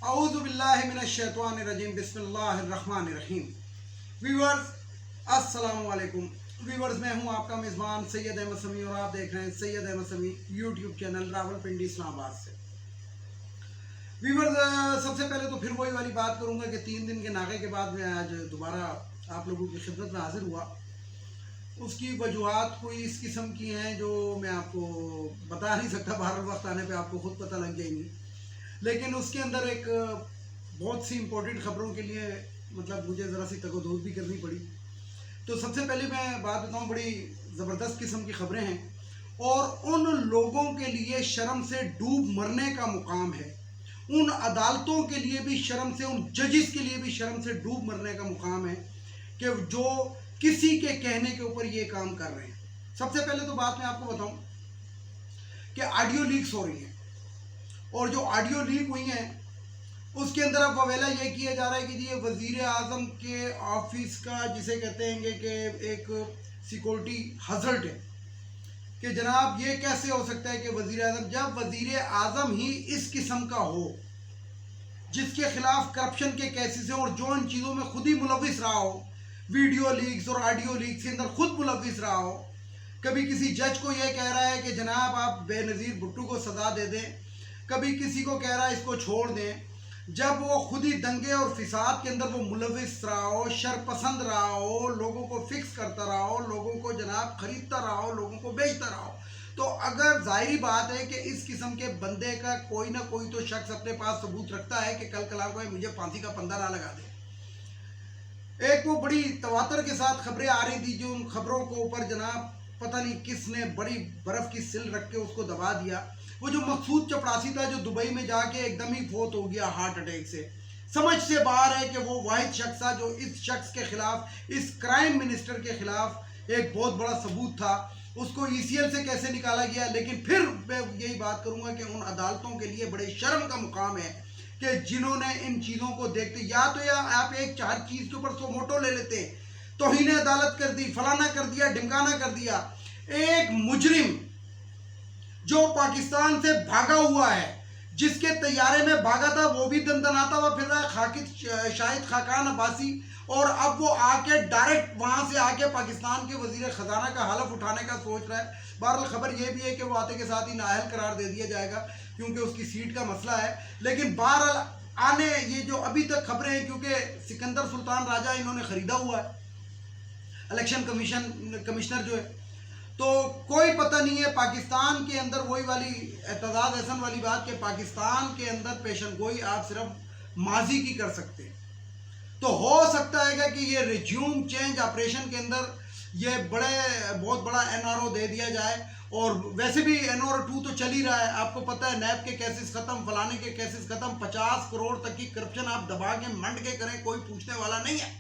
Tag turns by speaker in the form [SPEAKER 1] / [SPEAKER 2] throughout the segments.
[SPEAKER 1] औज़ुबिल्लाहिमिनश्शैतानिर्रजीम बिस्मिल्लाहिर्रहमानिर्रहीम। व्यूअर्स अस्सलाम वालेकुम। व्यूअर्स मैं हूं आपका मेज़बान सैयद अहमद समी और आप देख रहे हैं सैयद अहमद समी यूट्यूब चैनल रावलपिंडी इस्लामाबाद से। व्यूअर्स सबसे पहले तो फिर वही वाली बात करूंगा कि 3 दिन के नागे के बाद मैं आज दोबारा आप लोगों की खिदमत में हाजिर हुआ। उसकी वजूहात कोई इस किस्म की हैं जो मैं आपको बता नहीं सकता, बहरहाल वक्त आने पे आपको खुद पता लग जाएंगी। लेकिन उसके अंदर एक बहुत सी इम्पोर्टेंट खबरों के लिए मतलब मुझे ज़रा सी तकोदूर भी करनी पड़ी। तो सबसे पहले मैं बात बताऊं, बड़ी ज़बरदस्त किस्म की खबरें हैं और उन लोगों के लिए शर्म से डूब मरने का मुकाम है, उन अदालतों के लिए भी शर्म से, उन जजिस के लिए भी शर्म से डूब मरने का मुकाम है कि जो किसी के कहने के ऊपर ये काम कर रहे हैं। सबसे पहले तो बात मैं आपको बताऊं कि ऑडियो लीक्स हो रही हैं और जो ऑडियो लीक हुई हैं उसके अंदर अब ववेला ये किया जा रहा है कि ये वजीर आजम के ऑफिस का, जिसे कहते हैं कि एक सिक्योरिटी हजर्ड है कि जनाब ये कैसे हो सकता है कि वजीर आजम, जब वजीर आजम ही इस किस्म का हो जिसके खिलाफ करप्शन के केसेस हैं और जो इन चीज़ों में खुद ही मुलविस रहा हो, वीडियो लीक्स और ऑडियो लीक्स के अंदर खुद मुलविस रहा हो, कभी किसी जज को ये कह रहा है कि जनाब आप बेनज़ीर भुट्टो को सज़ा दे दें, कभी किसी को कह रहा है इसको छोड़ दें, जब वो खुद ही दंगे और फिसाद के अंदर वो मुलविस रहा हो, शरपसंद रहा हो, लोगों को फिक्स करता रहा हो, लोगों को जनाब खरीदता रहा हो, लोगों को बेचता रहा हो, तो अगर जाहिर बात है कि इस किस्म के बंदे का कोई ना कोई तो शख्स अपने पास सबूत रखता है कि कल कलाम को मुझे फांसी का फंदा ना लगा दे। एक वो बड़ी तवातर के साथ खबरें आ रही थी, जो उन खबरों को ऊपर जनाब पता नहीं किसने बड़ी बर्फ की सिल रख के उसको दबा दिया। वो जो मकसूद चपड़ासी था जो दुबई में जाके एकदम ही फोत हो गया हार्ट अटैक से। समझ से बाहर है कि वो वाहिद शख्स था जो इस शख्स के खिलाफ, इस क्राइम मिनिस्टर के खिलाफ एक बहुत बड़ा सबूत था। उसको ईसीएल से कैसे निकाला गया। लेकिन फिर मैं यही बात करूंगा कि उन अदालतों के लिए बड़े शर्म का मुकाम है कि जिन्होंने इन चीज़ों को देखते, या तो या आप एक चार चीज़ के ऊपर सो मोटो ले लेते, तौहीन अदालत कर दी, फलाना कर दिया, ढिमकाना कर दिया। एक मुजरिम जो पाकिस्तान से भागा हुआ है, जिसके तैयारे में भागा था, वो भी दंदनाता हुआ फिर रहा है, खाकिद शाहिद खाकान अब्बासी, और अब वो आके डायरेक्ट वहां से आके पाकिस्तान के वजीर खजाना का हलफ उठाने का सोच रहा है। बहरहाल खबर ये भी है कि वो आते के साथ ही नाअहल करार दे दिया जाएगा क्योंकि उसकी सीट का मसला है। लेकिन बहरहाल आने ये जो अभी तक खबरें हैं, क्योंकि सिकंदर सुल्तान राजा इन्होंने खरीदा हुआ है, इलेक्शन कमिश्नर जो है, तो कोई पता नहीं है पाकिस्तान के अंदर वही वाली एतजाज हसन वाली बात कि पाकिस्तान के अंदर पेशन गोई आप सिर्फ माजी की कर सकते हैं। तो हो सकता है कि ये रिज्यूम चेंज ऑपरेशन के अंदर ये बहुत बड़ा एनआरओ दे दिया जाए। और वैसे भी एनआरओ 2 तो चल ही रहा है, आपको पता है, नैब के केसेस खत्म, फलाने के केसेस खत्म, 50 करोड़ तक की करप्शन आप दबा के मंड के करें, कोई पूछने वाला नहीं है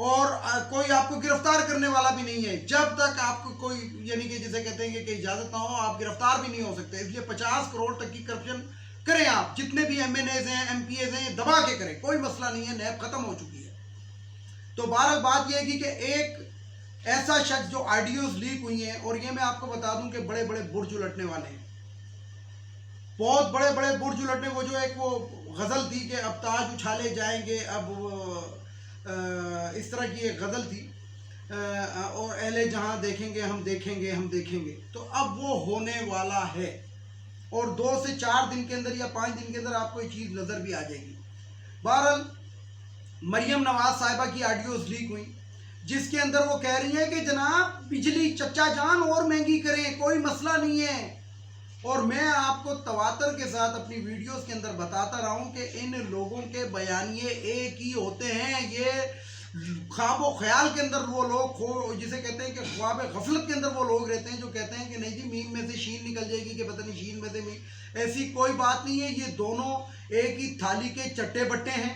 [SPEAKER 1] और कोई आपको गिरफ्तार करने वाला भी नहीं है। जब तक आपको कोई, यानी कि जिसे कहते हैं कि इजाजत ना हो, आप गिरफ्तार भी नहीं हो सकते। इसलिए 50 करोड़ तक की करप्शन करें, आप जितने भी एमएनएज हैं, एमपीएज हैं, दबा के करें, कोई मसला नहीं है, नैब खत्म हो चुकी है। तो बहरहाल बात यह है कि एक ऐसा शख्स जो ऑडियोज लीक हुई हैं, और ये मैं आपको बता दूं कि बड़े बड़े बुर्ज उलटने वाले हैं, बहुत बड़े बड़े बुर्ज उलटने। वो जो एक वो गजल थी कि अब ताज उछाले जाएंगे, अब इस तरह की एक गज़ल थी, और अहले जहां देखेंगे हम देखेंगे हम देखेंगे, तो अब वो होने वाला है और 2 से 4 दिन के अंदर या 5 दिन के अंदर आपको ये चीज़ नज़र भी आ जाएगी। बहरहाल मरियम नवाज साहिबा की ऑडियोज लीक हुई जिसके अंदर वो कह रही है कि जनाब बिजली चच्चा जान और महंगी करें, कोई मसला नहीं है। और मैं आपको तवातर के साथ अपनी वीडियोस के अंदर बताता रहा हूं कि इन लोगों के बयानिए एक ही होते हैं। ये ख्वाब ख्याल के अंदर वो लोग जिसे कहते हैं कि ख्वाब गफलत के अंदर वो लोग रहते हैं जो कहते हैं कि नहीं जी मीम में से शीन निकल जाएगी, कि पता नहीं शीन में से मीम। ऐसी कोई बात नहीं है, ये दोनों एक ही थाली के चट्टे बट्टे हैं,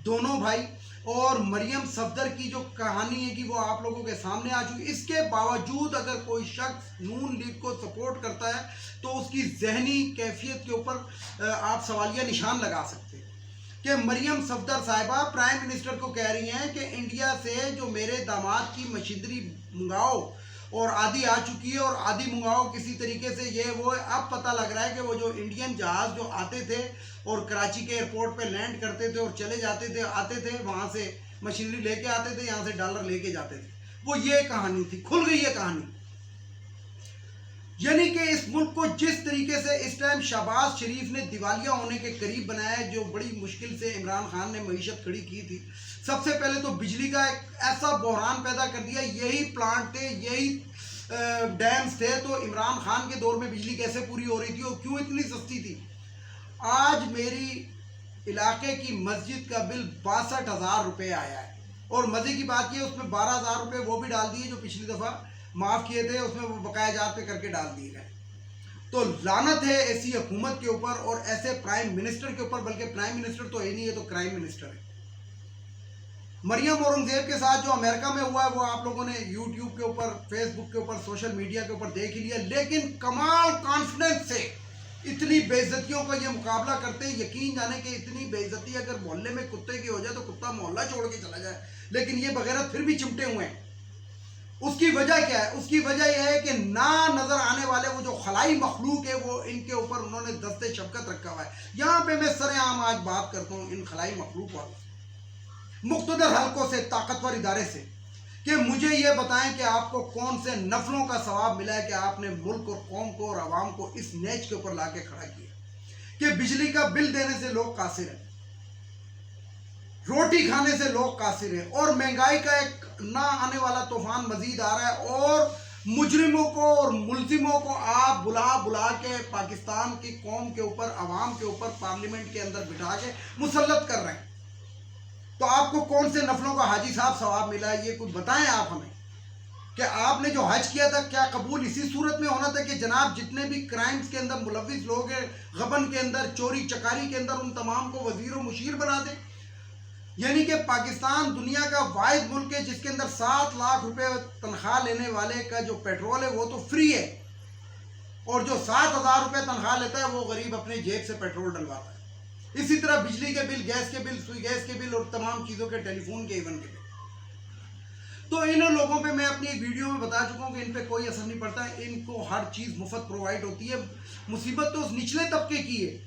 [SPEAKER 1] दोनों भाई। और मरियम सफदर की जो कहानी है कि वो आप लोगों के सामने आ चुकी। इसके बावजूद अगर कोई शख्स नून लीग को सपोर्ट करता है तो उसकी जहनी कैफियत के ऊपर आप सवालिया निशान लगा सकते हैं कि मरियम सफदर साहिबा प्राइम मिनिस्टर को कह रही हैं कि इंडिया से जो मेरे दामाद की मशीनरी मंगाओ और आधी आ चुकी है और आधी मंगाओ किसी तरीके से, ये वो। अब पता लग रहा है कि वो जो इंडियन जहाज़ जो आते थे और कराची के एयरपोर्ट पे लैंड करते थे और चले जाते थे, आते थे, वहाँ से मशीनरी लेके आते थे, यहाँ से डॉलर लेके जाते थे, वो ये कहानी थी। खुल गई है कहानी। यानी कि इस मुल्क को जिस तरीके से इस टाइम शहबाज शरीफ ने दिवालिया होने के करीब बनाया है, जो बड़ी मुश्किल से इमरान खान ने मईशत खड़ी की थी। सबसे पहले तो बिजली का एक ऐसा बहरान पैदा कर दिया, यही प्लांट थे, यही डैम्स थे, तो इमरान खान के दौर में बिजली कैसे पूरी हो रही थी और क्यों इतनी सस्ती थी। आज मेरी इलाके की मस्जिद का बिल 62,000 रुपये आया है, और मज़े की बात यह उसमें 12,000 रुपये वो भी डाल दिए जो पिछली दफ़ा माफ़ किए थे, उसमें वो बकाया जात पे करके डाल दिए गए। तो लानत है ऐसी हुकूमत के ऊपर और ऐसे प्राइम मिनिस्टर के ऊपर, बल्कि प्राइम मिनिस्टर तो है नहीं, है तो क्राइम मिनिस्टर है। मरियम औरंगजेब के साथ जो अमेरिका में हुआ है वो आप लोगों ने यूट्यूब के ऊपर, फेसबुक के ऊपर, सोशल मीडिया के ऊपर देख ही लिया। लेकिन कमाल कॉन्फिडेंस से इतनी बेइज्जतियों का ये मुकाबला करते हैं, यकीन जाने कि इतनी बेइज्जती अगर मोहल्ले में कुत्ते की हो जाए तो कुत्ता मोहल्ला छोड़ के चला जाए, लेकिन ये बगैरत फिर भी चिमटे हुए हैं। उसकी वजह क्या है? उसकी वजह यह है कि ना नजर आने वाले वो जो खलाई मखलूक है वो इनके ऊपर उन्होंने दस्ते शफकत रखा हुआ है। यहाँ पे मैं सरेआम आज बात करता हूँ इन खलाई मखलूक वालों से, मुख्तदर हलकों से, ताकतवर इदारे से, कि मुझे ये बताएं कि आपको कौन से नफलों का सवाब मिला है कि आपने मुल्क और कौम को और आवाम को इस नेच के ऊपर लाके खड़ा किया कि बिजली का बिल देने से लोग कासिर हैं, रोटी खाने से लोग कासिर हैं, और महंगाई का एक ना आने वाला तूफान मजीद आ रहा है, और मुजरिमों को और मुलजिमों को आप बुला बुला के पाकिस्तान की कौम के ऊपर, आवाम के ऊपर, पार्लियामेंट के अंदर बिठा के मुसल्लत कर रहे हैं। तो आपको कौन से नफलों का हाजी साहब सवाब मिला है, ये कुछ बताएं आप हमें। कि आपने जो हज किया था क्या कबूल इसी सूरत में होना था कि जनाब जितने भी क्राइम्स के अंदर मुलविस लोग हैं, गबन के अंदर, चोरी चकारी के अंदर, उन तमाम को वजीर व मुशीर बना दें? यानी कि पाकिस्तान दुनिया का वाहिद मुल्क है जिसके अंदर 7 लाख रुपए तनख्वाह लेने वाले का जो पेट्रोल है वो तो फ्री है, और जो 7,000 रुपये तनख्वाह लेता है वो गरीब अपने जेब से पेट्रोल डलवाता है। इसी तरह बिजली के बिल, गैस के बिल, सुई गैस के बिल और तमाम चीज़ों के, टेलीफोन के, इवन के बिल। तो इन लोगों पे मैं अपनी एक वीडियो में बता चुका हूँ कि इन पे कोई असर नहीं पड़ता है, इनको हर चीज़ मुफ्त प्रोवाइड होती है। मुसीबत तो उस निचले तबके की है,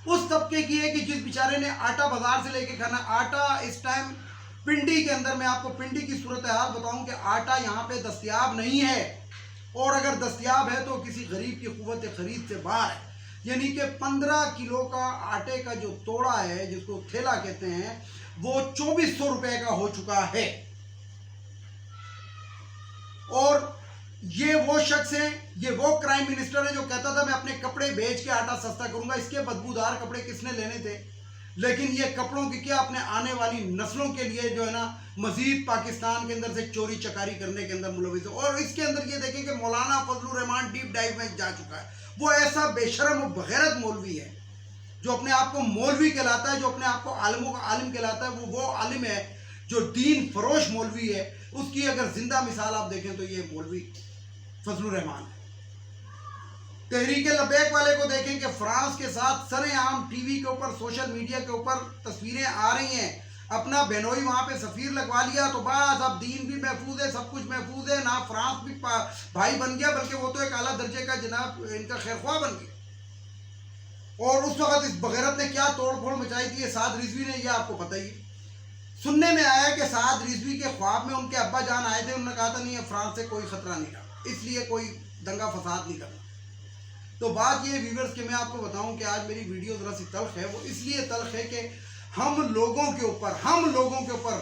[SPEAKER 1] उस तबके की है कि जिस बेचारे ने आटा बाजार से लेके खाना। आटा इस टाइम पिंडी के अंदर, मैं आपको पिंडी की सूरत हाल बताऊं कि आटा यहाँ पे दस्तयाब नहीं है, और अगर दस्तयाब है तो किसी गरीब की कुव्वत खरीद से बाहर है। यानी कि 15 किलो का आटे का जो तोड़ा है, जिसको थैला कहते हैं, वो 2400 रुपये का हो चुका है। और ये वो शख्स है, ये वो क्राइम मिनिस्टर है जो कहता था मैं अपने कपड़े बेच के आटा सस्ता करूंगा। इसके बदबूदार कपड़े किसने लेने थे? लेकिन ये कपड़ों की क्या, अपने आने वाली नस्लों के लिए जो है ना, मजीद पाकिस्तान के अंदर से चोरी चकारी करने के अंदर मुलविस है। और इसके अंदर ये देखें कि मौलाना फजलुर रहमान डीप डाइव में जा चुका है। वो ऐसा बेशरम और बगैरत मौलवी है जो अपने आप को मौलवी कहलाता है, जो अपने आप को आलिमों का आलिम कहलाता है। वो आलिम है जो दीन फरोश मौलवी है। उसकी अगर जिंदा मिसाल आप देखें तो ये मौलवी फजलुर रहमान। तहरीक लबैक वाले को देखें कि फ्रांस के साथ सरेआम टीवी के ऊपर, सोशल मीडिया के ऊपर तस्वीरें आ रही हैं, अपना बेनोई वहाँ पे सफ़ीर लगवा लिया तो बस अब दीन भी महफूज है, सब कुछ महफूज है ना। फ्रांस भी भाई बन गया, बल्कि वो तो एक आला दर्जे का जनाब इनका खैरख्वाह बन गया। और उस वक़्त इस बगैरत ने क्या तोड़ फोड़ मचाई थी साद रिजवी ने, ये आपको पता ही। सुनने में आया कि साद रिजवी के ख्वाब में उनके अब्बा जान आए थे, उन्होंने कहा था नहीं फ्रांस से कोई ख़तरा नहीं रहा, इसलिए कोई दंगा फसाद नहीं करना। तो बात ये व्यूअर्स कि मैं आपको बताऊं कि आज मेरी वीडियो ज़रा सी तल्ख है। वो इसलिए तल्ख है कि हम लोगों के ऊपर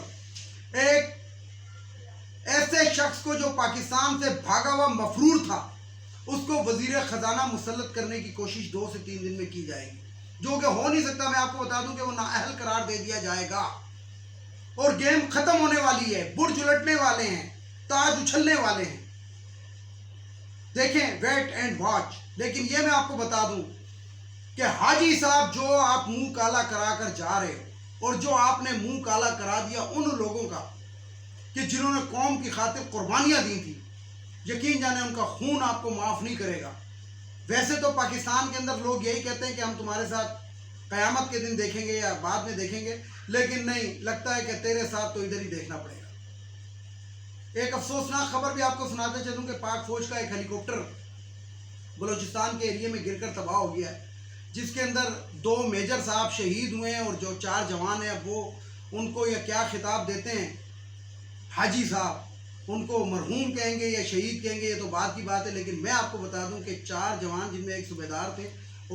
[SPEAKER 1] एक ऐसे शख्स को जो पाकिस्तान से भागा हुआ मफरूर था, उसको वजीर ख़जाना मुसल्लत करने की कोशिश 2 से 3 दिन में की जाएगी, जो कि हो नहीं सकता। मैं आपको बता दूं कि वो नाअहल करार दे दिया जाएगा और गेम ख़त्म होने वाली है। बुर्ज उलटने वाले हैं, ताज उछलने वाले हैं। देखें, वेट एंड वॉच। लेकिन ये मैं आपको बता दूं कि हाजी साहब, जो आप मुंह काला करा कर जा रहे हो और जो आपने मुंह काला करा दिया उन लोगों का कि जिन्होंने कौम की खातिर कुर्बानियां दी थी, यकीन जाने उनका खून आपको माफ़ नहीं करेगा। वैसे तो पाकिस्तान के अंदर लोग यही कहते हैं कि हम तुम्हारे साथ क़यामत के दिन देखेंगे या बाद में देखेंगे, लेकिन नहीं, लगता है कि तेरे साथ तो इधर ही देखना पड़ेगा। एक अफसोसनाक खबर भी आपको सुनाते चलूँ कि पाक फौज का एक हेलीकॉप्टर बलूचिस्तान के एरिए में गिरकर तबाह हो गया है, जिसके अंदर 2 मेजर साहब शहीद हुए हैं और जो 4 जवान हैं वो उनको यह क्या खिताब देते हैं, हाजी साहब, उनको मरहूम कहेंगे या शहीद कहेंगे ये तो बात की बात है। लेकिन मैं आपको बता दूं कि 4 जवान जिनमें एक सूबेदार थे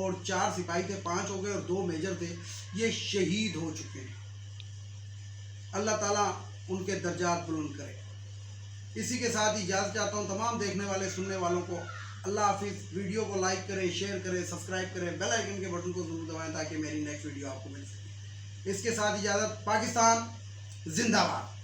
[SPEAKER 1] और 4 सिपाही थे, 5 हो गए और 2 मेजर थे, ये शहीद हो चुके हैं। अल्लाह ताला उनके दर्जात बुलंद करे। इसी के साथ इजाज़त चाहता हूँ तमाम देखने वाले सुनने वालों को। अल्लाह हाफिज़। वीडियो को लाइक करें, शेयर करें, सब्सक्राइब करें, बेल आइकन के बटन को जरूर दबाएं ताकि मेरी नेक्स्ट वीडियो आपको मिल सके। इसके साथ इजाज़त। पाकिस्तान जिंदाबाद।